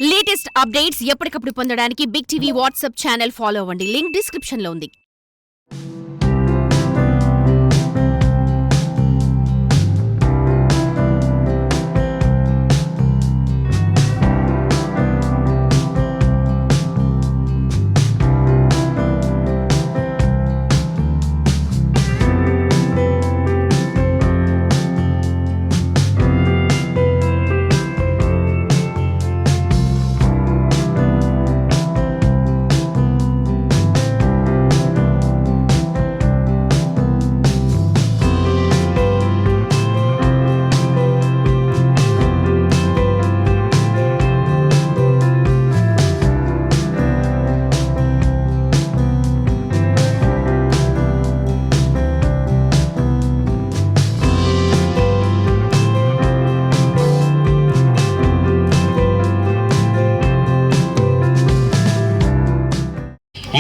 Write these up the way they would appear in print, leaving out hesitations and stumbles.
Latest updates ఎప్పటికప్పుడు పొందడానికి big TV WhatsApp channel follow అవ్వండి. లింక్ డిస్క్రిప్షన్ లో ఉంది.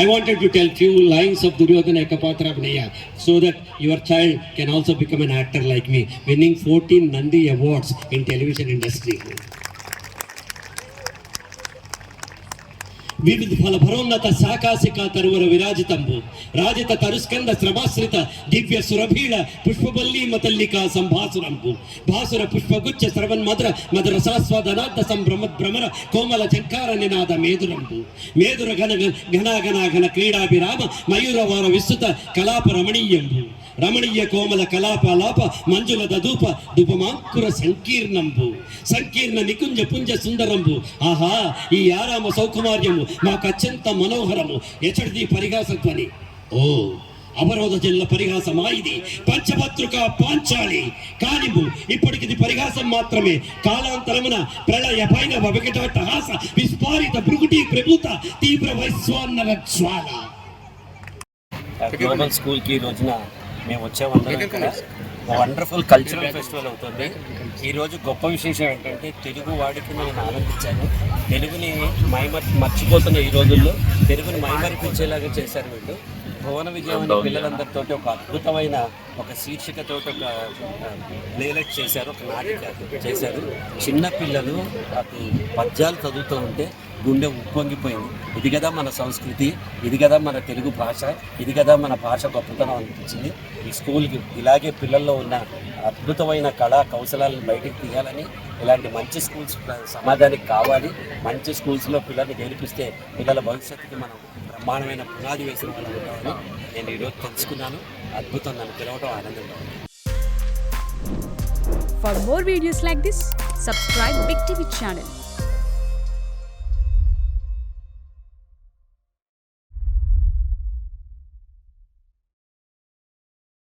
I wanted to tell few lines of Duryodhana Ekapatra Abhinaya so that your child can also become an actor like me, winning 14 Nandi Awards in television industry. వివిధ ఫలభరోన్నత శాకాసిక తరువర విరాజితంబు రాజిత తరుస్కంద శ్రమాశ్రిత దివ్య సురభీళ పుష్పబల్లి మతల్లికా సంభాసురంబు భాసుర పుష్పగుచ్చ శ్రవన్ మధుర మధుర సరస్వదనార్థ సంభ్రమ భ్రమర కోమల చంకార నినాద మేదురంబు మేదుర ఘన ఘనాఘన ఘన క్రీడాభిరామ మయూరవార విస్తృత కలాప రమణీయంబు రమణీయ కోమల కలాపలాప మంజుల దూప దుపమాంకుర సంకీర్ణంబు సంకీర్ణ నికుంజ పుంజ సుందరంబు ఆహా ఈ ఆరామ సౌకుమార్యము మాకు అత్యంత మనోహరము ఎచ్చడిది పరిహాసత్వని ఓ అవరోధ జిల్ల పరిహాసమాయిది పంచభద్రుక పాంచాలి కానిము ఇప్పటికిది పరిహాసం మాత్రమే కాలాంతరమున ప్రళయ భైరవ వికటాటహాస విస్ఫారిత భృగుటి ప్రభుత తీవ్ర వైశ్వాన్నర జ్వాల. గ్లోబల్ స్కూల్కి ఈ రోజున మేము వచ్చామన్నాం. ఇక్కడ వండర్ఫుల్ కల్చరల్ ఫెస్టివల్ అవుతుంది. ఈరోజు గొప్ప విశేషం ఏంటంటే తెలుగు వాడికి నేను ఆనందించాను. తెలుగుని మర్చిపోతున్న ఈ రోజుల్లో తెలుగుని మైమరిపించేలాగా చేశారు వీళ్ళు. భువన విజయం అనే పిల్లలందరితో ఒక అద్భుతమైన ఒక శీర్షికతో ఒక ప్లేలెట్ చేశారు, ఒక నాటిక చేశారు. చిన్న పిల్లలు అటు పద్యాలు చదువుతూ ఉంటే గుండె ఉప్పొంగిపోయింది. ఇది కదా మన సంస్కృతి, ఇది కదా మన తెలుగు భాష, ఇది కదా మన భాష గొప్పతనం అనిపించింది. ఈ స్కూల్కి ఇలాగే పిల్లల్లో ఉన్న అద్భుతమైన కళా కౌశలాలను బయటకు తీయాలని, ఇలాంటి మంచి స్కూల్స్ సమాజానికి కావాలి. మంచి స్కూల్స్లో పిల్లల్ని గెలిపిస్తే పిల్లల భవిష్యత్తుకి మనం బ్రహ్మాండమైన పునాది వేసిన వాళ్ళు ఉంటామని నేను ఈరోజు తెలుసుకున్నాను. అద్భుతం, నన్ను పిలవడం ఆనందంగా ఉంది. For more videos like this, subscribe Big TV channel.